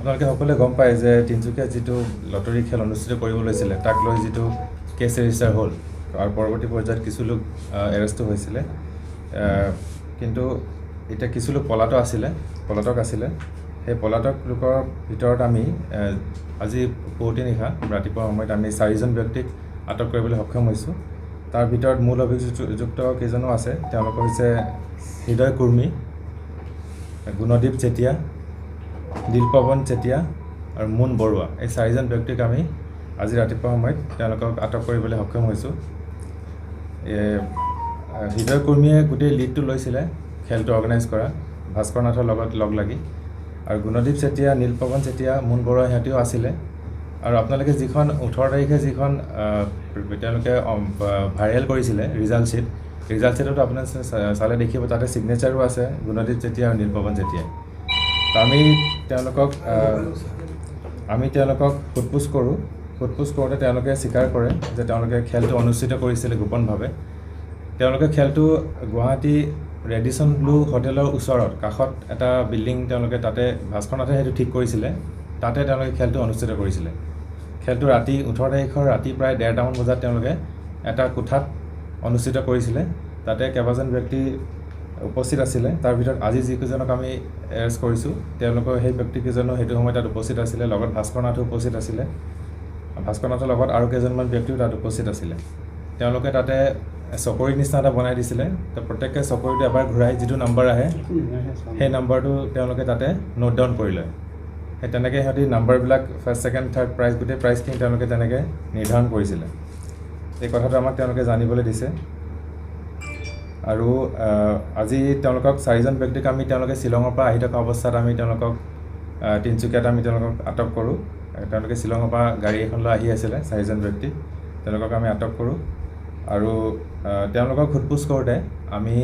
আপোনালোকে সকলোৱে গম পায় যে তিনচুকীয়াত যিটো লটাৰী খেল অনুষ্ঠিত কৰিব লৈছিলে তাক লৈ যিটো কেছ ৰেজিষ্টাৰ হ'ল আৰু পৰৱৰ্তী পৰ্যায়ত কিছু লোক এৰেষ্টো হৈছিলে কিন্তু এতিয়া কিছু লোক পলাতক আছিলে সেই পলাতক লোকৰ ভিতৰত আমি আজি পুৱতি নিশা ৰাতিপুৱা সময়ত আমি 4জন ব্যক্তিক আটক কৰিবলৈ সক্ষম হৈছোঁ তাৰ ভিতৰত মূল অভিযুক্ত কেইজনো আছে তেওঁলোক হৈছে হৃদয় কুৰ্মী গুণদীপ চেতিয়া দিলপৱন চেতিয়া আৰু মুন বৰুৱা এই 4জন ব্যক্তিক আমি আজি ৰাতিপুৱা সময়ত তেওঁলোকক আটক কৰিবলৈ সক্ষম হৈছোঁ হৃদয় কুৰ্মীয়ে গোটেই লিডটো লৈছিলে খেলটো অৰ্গেনাইজ কৰা ভাস্কৰ নাথৰ লগত লগ লাগি আৰু গুণদীপ চেতিয়া নীলপৱন চেতিয়া মুন বৰুৱা সিহঁতিও আছিলে আৰু আপোনালোকে যিখন 18 তাৰিখে যিখন তেওঁলোকে ভাইৰেল কৰিছিলে ৰিজাল্ট ছিটত আপোনালোকে চালে দেখিব তাতে ছিগনেচাৰো আছে গুণদীপ চেতিয়া আৰু নীলপৱন চেতিয়াই আমি তেওঁলোকক সোধপোছ কৰোঁতে তেওঁলোকে স্বীকাৰ কৰে যে তেওঁলোকে খেলটো অনুষ্ঠিত কৰিছিলে গোপনভাৱে তেওঁলোকে খেলটো গুৱাহাটী ৰেডিসন ব্লু হোটেলৰ ওচৰত কাষত এটা বিল্ডিং তেওঁলোকে তাতে ভাস্কৰ নাথে সেইটো ঠিক কৰিছিলে তাতে তেওঁলোকে খেলটো অনুষ্ঠিত কৰিছিলে খেলটো ৰাতি 18 তাৰিখৰ ৰাতি প্ৰায় 1:30 মান বজাত তেওঁলোকে এটা কোঠাত অনুষ্ঠিত কৰিছিলে তাতে কেইবাজন ব্যক্তি উপস্থিত আছিলে তাৰ ভিতৰত আজি যিকেইজনক আমি এৰেষ্ট কৰিছোঁ তেওঁলোকৰ সেই ব্যক্তিকেইজনো সেইটো সময়ত তাত উপস্থিত আছিলে লগত ভাস্কৰ নাথো উপস্থিত আছিলে ভাস্কৰ নাথৰ লগত আৰু কেইজনমান ব্যক্তিও তাত উপস্থিত আছিলে তেওঁলোকে তাতে চকৰি নিচিনা এটা বনাই দিছিলে তো প্ৰত্যেককে চকৰিটো এবাৰ ঘূৰাই যিটো নম্বৰ আহে সেই নম্বৰটো তেওঁলোকে তাতে নোট ডাউন কৰি লয় সেই তেনেকৈ সিহঁতি নম্বৰবিলাক ফাৰ্ষ্ট ছেকেণ্ড থাৰ্ড প্ৰাইজ গোটেই প্ৰাইজখিনি তেওঁলোকে তেনেকৈ নিৰ্ধাৰণ কৰিছিলে এই কথাটো আমাক তেওঁলোকে জানিবলৈ দিছে আৰু আজি তেওঁলোকক 4জন ব্যক্তিক আমি তেওঁলোকে শ্বিলঙৰ পৰা আহি থকা অৱস্থাত আমি তেওঁলোকক তিনচুকীয়াত আমি তেওঁলোকক আটক কৰোঁ তেওঁলোকে শ্বিলঙৰ পৰা গাড়ী এখন লৈ আহি আছিলে 4জন ব্যক্তি তেওঁলোকক আমি আটক কৰোঁ আৰু তেওঁলোকক সোধপোছ কৰোঁতে আমি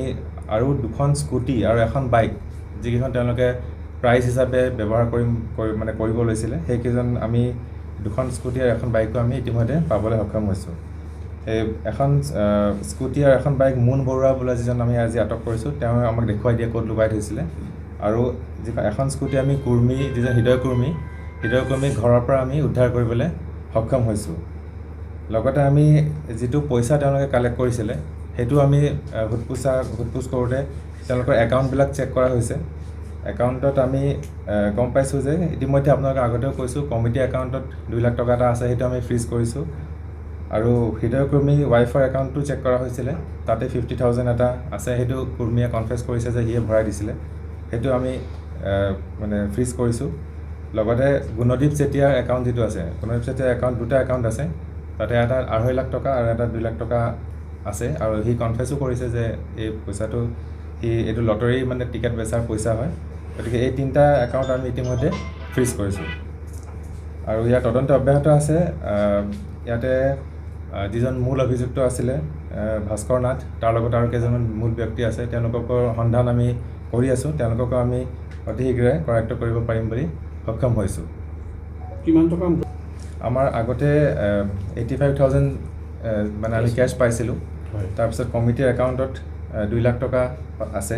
আৰু 2খন স্কুটি আৰু এখন বাইক যিকেইখন তেওঁলোকে প্ৰাইজ হিচাপে ব্যৱহাৰ কৰিব লৈছিলে সেইকেইজন আমি 2খন স্কুটি আৰু এখন বাইকো আমি ইতিমধ্যে পাবলৈ সক্ষম হৈছোঁ এই এখন স্কুটি আৰু এখন বাইক মুন বৰুৱা বোলা যিজন আমি আজি আটক কৰিছোঁ তেওঁ আমাক দেখুৱাই দিয়ে ক'ত লুকাই থৈছিলে আৰু যিখন এখন স্কুটি আমি যিজন হৃদয় কুৰ্মী ঘৰৰ পৰা আমি উদ্ধাৰ কৰিবলৈ সক্ষম হৈছোঁ লগতে আমি যিটো পইচা তেওঁলোকে কালেক্ট কৰিছিলে সেইটো আমি সোধপোছ কৰোঁতে তেওঁলোকৰ একাউণ্টবিলাক চেক কৰা হৈছে একাউণ্টত আমি গম পাইছোঁ যে ইতিমধ্যে আপোনালোকে আগতেও কৈছোঁ কমিটি একাউণ্টত 2 লাখ টকা এটা আছে সেইটো আমি ফ্ৰিজ কৰিছোঁ আৰু হৃদয় কুৰ্মী ৱাইফৰ একাউণ্টটো চেক কৰা হৈছিলে তাতে 50,000 এটা আছে সেইটো কুৰ্মীয়ে কনফেছ কৰিছে যে সিয়ে ভৰাই দিছিলে সেইটো আমি ফ্ৰিজ কৰিছোঁ লগতে গুণদীপ চেতিয়াৰ একাউণ্ট যিটো আছে গুণদীপ চেতিয়াৰ একাউণ্ট 2টা একাউণ্ট আছে তাতে এটা 2.5 লাখ টকা আৰু এটা 2 লাখ টকা আছে আৰু সি কনফেছো কৰিছে যে এই পইচাটো এইটো লটাৰী টিকেট বেচাৰ পইচা হয় গতিকে এই 3টা একাউণ্ট আমি ইতিমধ্যে ফ্ৰিজ কৰিছোঁ আৰু ইয়াৰ তদন্ত অব্যাহত আছে ইয়াতে যিজন মূল অভিযুক্ত আছিলে ভাস্কৰ নাথ তাৰ লগত আৰু কেইজনমান মূল ব্যক্তি আছে তেওঁলোকৰ সন্ধান আমি কৰি আছোঁ তেওঁলোককো আমি অতি শীঘ্ৰে কৰায়ত্ব কৰিব পাৰিম বুলি সক্ষম হৈছোঁ কিমান টকা আমাৰ আগতে 85,000 আমি কেছ পাইছিলোঁ তাৰপিছত কমিটিৰ একাউণ্টত 2 লাখ টকা আছে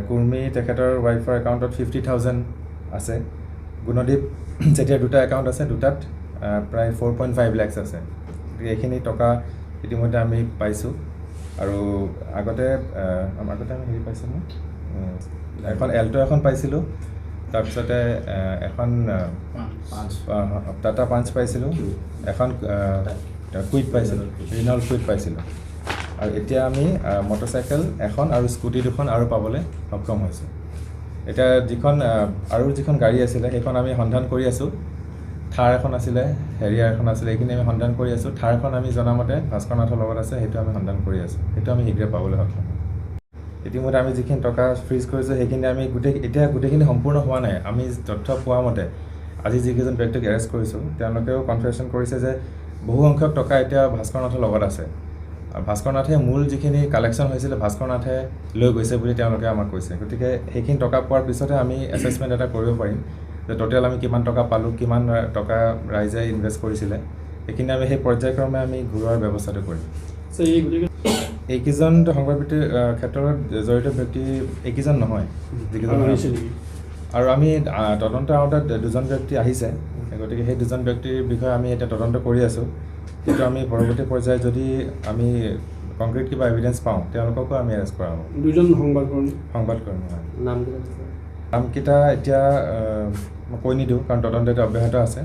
কুৰ্মী তেখেতৰ ৱাইফৰ একাউণ্টত 50,000 আছে গুণদীপ যেতিয়া 2টা একাউণ্ট আছে 2টাত প্ৰায় 4.5 লাখ আছে এইখিনি টকা ইতিমধ্যে আমি পাইছোঁ আৰু আগতে আমি হেৰি পাইছিলোঁ এখন এল্টো এখন পাইছিলোঁ তাৰপিছতে এখন টাটা পাঞ্চ পাইছিলোঁ এখন কুইট পাইছিলোঁ ৰিনল কুইট পাইছিলোঁ আৰু এতিয়া আমি মটৰচাইকেল এখন আৰু স্কুটি 2খন আৰু পাবলৈ সক্ষম হৈছোঁ এতিয়া যিখন গাড়ী আছিলে সেইখন আমি সন্ধান কৰি আছোঁ থাৰ এখন আছিলে হেৰিয়াৰ এখন আছিলে এইখিনি আমি সন্ধান কৰি আছোঁ থাৰখন আমি জনামতে ভাস্কৰ নাথৰ লগত আছে সেইটো আমি সন্ধান কৰি আছোঁ সেইটো আমি শীঘ্ৰে পাবলৈ সক্ষম ইতিমধ্যে আমি যিখিনি টকা ফ্ৰিজ কৰিছোঁ সেইখিনি আমি গোটেইখিনি সম্পূৰ্ণ হোৱা নাই আমি তথ্য পোৱা মতে আজি যিকেইজন ব্যক্তিক এৰেষ্ট কৰিছোঁ তেওঁলোকেও কনফেছন কৰিছে যে বহু সংখ্যক টকা এতিয়া ভাস্কৰ নাথৰ লগত আছে ভাস্কৰ নাথে মূল যিখিনি কালেকশ্যন হৈছিলে ভাস্কৰ নাথে লৈ গৈছে বুলি তেওঁলোকে আমাক কৈছে গতিকে সেইখিনি টকা পোৱাৰ পিছতে আমি এছেছমেণ্ট এটা কৰিব পাৰিম যে টোটেল আমি কিমান টকা পালোঁ কিমান টকা ৰাইজে ইনভেষ্ট কৰিছিলে সেইখিনি আমি সেই পৰ্যায়ক্ৰমে আমি ঘূৰোৱাৰ ব্যৱস্থাটো কৰিম এইকেইজন সংবাদবৃত্তিৰ ক্ষেত্ৰত জড়িত ব্যক্তি এইকেইজন নহয় যিকেইজন আৰু আমি তদন্ত আওতাত দুজন ব্যক্তি আহিছে গতিকে সেই দুজন ব্যক্তিৰ বিষয়ে আমি এতিয়া তদন্ত কৰি আছোঁ কিন্তু আমি পৰৱৰ্তী পৰ্যায়ত যদি আমি কংক্ৰিট কিবা এভিডেঞ্চ পাওঁ তেওঁলোককো আমি এৰেষ্ট কৰা হ'ব দুজন সংবাদকৰ্মী হয় নামকেইটা এতিয়া মই কৈ নিদিওঁ কাৰণ তদন্ত এতিয়া অব্যাহত আছে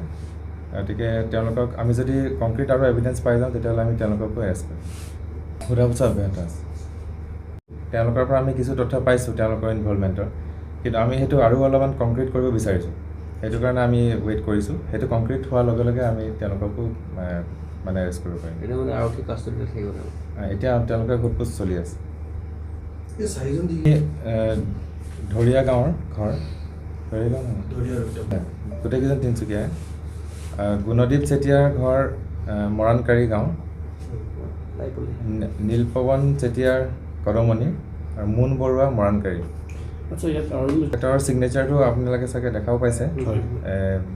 গতিকে তেওঁলোকক আমি যদি কংক্ৰিট আৰু এভিডেঞ্চ পাই যাওঁ তেতিয়াহ'লে আমি তেওঁলোককো এৰেষ্ট কৰিম সোধা পোছা অব্যাহত আছে তেওঁলোকৰ পৰা আমি কিছু তথ্য পাইছোঁ তেওঁলোকৰ ইনভলভমেণ্টৰ কিন্তু আমি সেইটো আৰু অলপমান কংক্ৰিট কৰিব বিচাৰিছোঁ সেইটো কাৰণে আমি ৱেইট কৰিছোঁ সেইটো কংক্ৰিট হোৱাৰ লগে লগে আমি তেওঁলোককো মানে এৰেষ্ট কৰিব পাৰিম এতিয়া তেওঁলোকে সোধপোছ চলি আছে ধৰিয়া গাঁৱৰ ঘৰ গোটেইকেইজন তিনিচুকীয়াই গুণদীপ চেতিয়াৰ ঘৰ মৰাণকাৰী গাঁও নীলপৱন চেতিয়াৰ কদমনি আৰু মুন বৰুৱা মৰাণকাৰী তেখেতৰ ছিগনেচাৰটো আপোনালোকে চাগে দেখাও পাইছে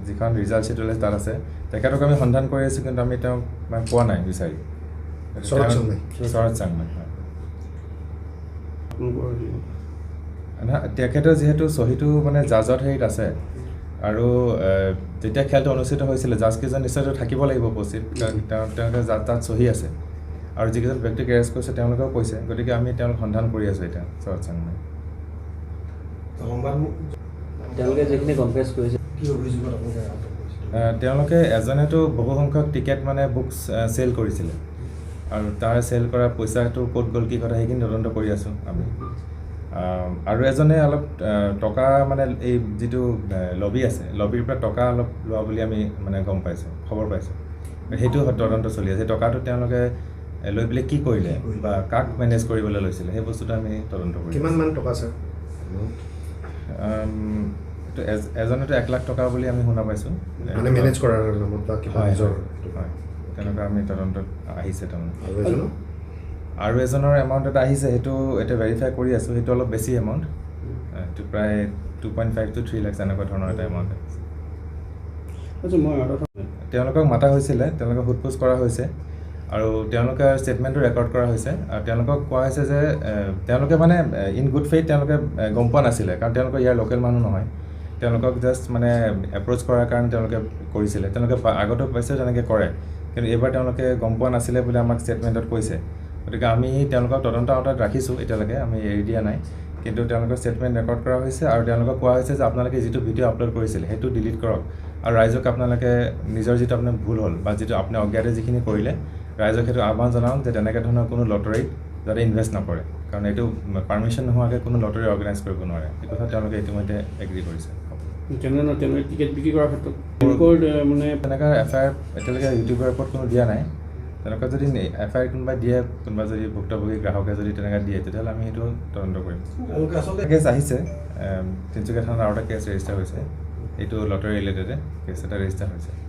যিখন ৰিজাল্ট শ্বীট ওলাইছে তাত আছে তেখেতক আমি সন্ধান কৰি আছোঁ কিন্তু আমি তেওঁক পোৱা নাই বিচাৰি শৰৎ চাংমাই তেখেতৰ যিহেতু চহীটো মানে জাজত হেৰিত আছে আৰু যেতিয়া খেলটো অনুষ্ঠিত হৈছিলে জাজকেইজন নিশ্চয়তো থাকিব লাগিব উপস্থিত তেওঁলোকে তাত চহী আছে আৰু যিকেইজন ব্যক্তিক এৰেষ্ট কৰিছে তেওঁলোকেও কৈছে গতিকে আমি তেওঁলোক সন্ধান কৰি আছোঁ এতিয়া শৰৎ চাংমাই তেওঁলোকে এজনেতো বহু সংখ্যক টিকেট মানে বুকছ চেল কৰিছিলে আৰু তাৰ চেল কৰা পইচাটো ক'ত গ'ল কি কথা সেইখিনি তদন্ত কৰি আছোঁ আমি আৰু এজনে অলপ টকা মানে এই যিটো লবি আছে লবিৰ পৰা টকা অলপ লোৱা বুলি আমি মানে গম পাইছোঁ খবৰ পাইছোঁ সেইটো তদন্ত চলি আছে টকাটো তেওঁলোকে লৈ পেলাই কি কৰিলে বা কাক মেনেজ কৰিবলৈ লৈছিলে সেই বস্তুটো আমি তদন্ত কৰি কিমানমান টকা ছাৰ এজনেতো 1 লাখ টকা বুলি আমি শুনা পাইছোঁ মানে মেনেজ কৰাৰ নামত বা কিবা হয় তেনেকুৱা আমি তদন্তত আহিছে তাৰমানে আৰু এজনৰ এমাউণ্ট এটা আহিছে সেইটো এতিয়া ভেৰিফাই কৰি আছোঁ সেইটো অলপ বেছি এমাউণ্ট এইটো প্ৰায় 2.5 to 3 লাখ এনেকুৱা ধৰণৰ এটা এমাউণ্ট আহিছে তেওঁলোকক মাতা হৈছিলে তেওঁলোকক সোধপোছ কৰা হৈছে আৰু তেওঁলোকে ষ্টেটমেণ্টটো ৰেকৰ্ড কৰা হৈছে আৰু তেওঁলোকক কোৱা হৈছে যে তেওঁলোকে মানে ইন গুড ফেইথ তেওঁলোকে গম পোৱা নাছিলে কাৰণ তেওঁলোকে ইয়াৰ লোকেল মানুহ নহয় তেওঁলোকক জাষ্ট মানে এপ্ৰ'চ কৰাৰ কাৰণে তেওঁলোকে কৰিছিলে তেওঁলোকে আগতেও পাইছে তেনেকৈ কৰে কিন্তু এইবাৰ তেওঁলোকে গম পোৱা নাছিলে বুলি আমাক ষ্টেটমেণ্টত কৈছে গতিকে আমি তেওঁলোকক তদন্ত আওতাত ৰাখিছোঁ এতিয়ালৈকে আমি এৰি দিয়া নাই কিন্তু তেওঁলোকৰ ষ্টেটমেণ্ট ৰেকৰ্ড কৰা হৈছে আৰু তেওঁলোকক কোৱা হৈছে যে আপোনালোকে যিটো ভিডিঅ' আপলোড কৰিছিলে সেইটো ডিলিট কৰক আৰু ৰাইজক আপোনালোকে নিজৰ যিটো আপোনাৰ ভুল হ'ল বা যিটো আপুনি অজ্ঞাতে যিখিনি কৰিলে ৰাইজক সেইটো আহ্বান জনাওক যে তেনেকৈ ধৰণৰ কোনো লটাৰীত যাতে ইনভেষ্ট নকৰে কাৰণ এইটো পাৰ্মিশ্যন নোহোৱাকৈ কোনো লটাৰী অৰ্গেনাইজ কৰিব নোৱাৰে এই কথা তেওঁলোকে ইতিমধ্যে এগ্ৰী কৰিছে টিকেট বিক্ৰী কৰাৰ ক্ষেত্ৰত মানে তেনেকুৱা FIR এতিয়ালৈকে ইউটিউবৰ ওপৰত কোনো দিয়া নাই তেনেকুৱা যদি FIR কোনোবাই দিয়ে কোনোবা যদি ভুক্তভোগী গ্ৰাহকে যদি তেনেকৈ দিয়ে তেতিয়াহ'লে আমি সেইটো তদন্ত কৰিম কেছ আহিছে তিনিচুকীয়া থানাত আৰু এটা কেছ ৰেজিষ্টাৰ হৈছে এইটো লটাৰী ৰিলেটেডে কেছ এটা ৰেজিষ্টাৰ হৈছে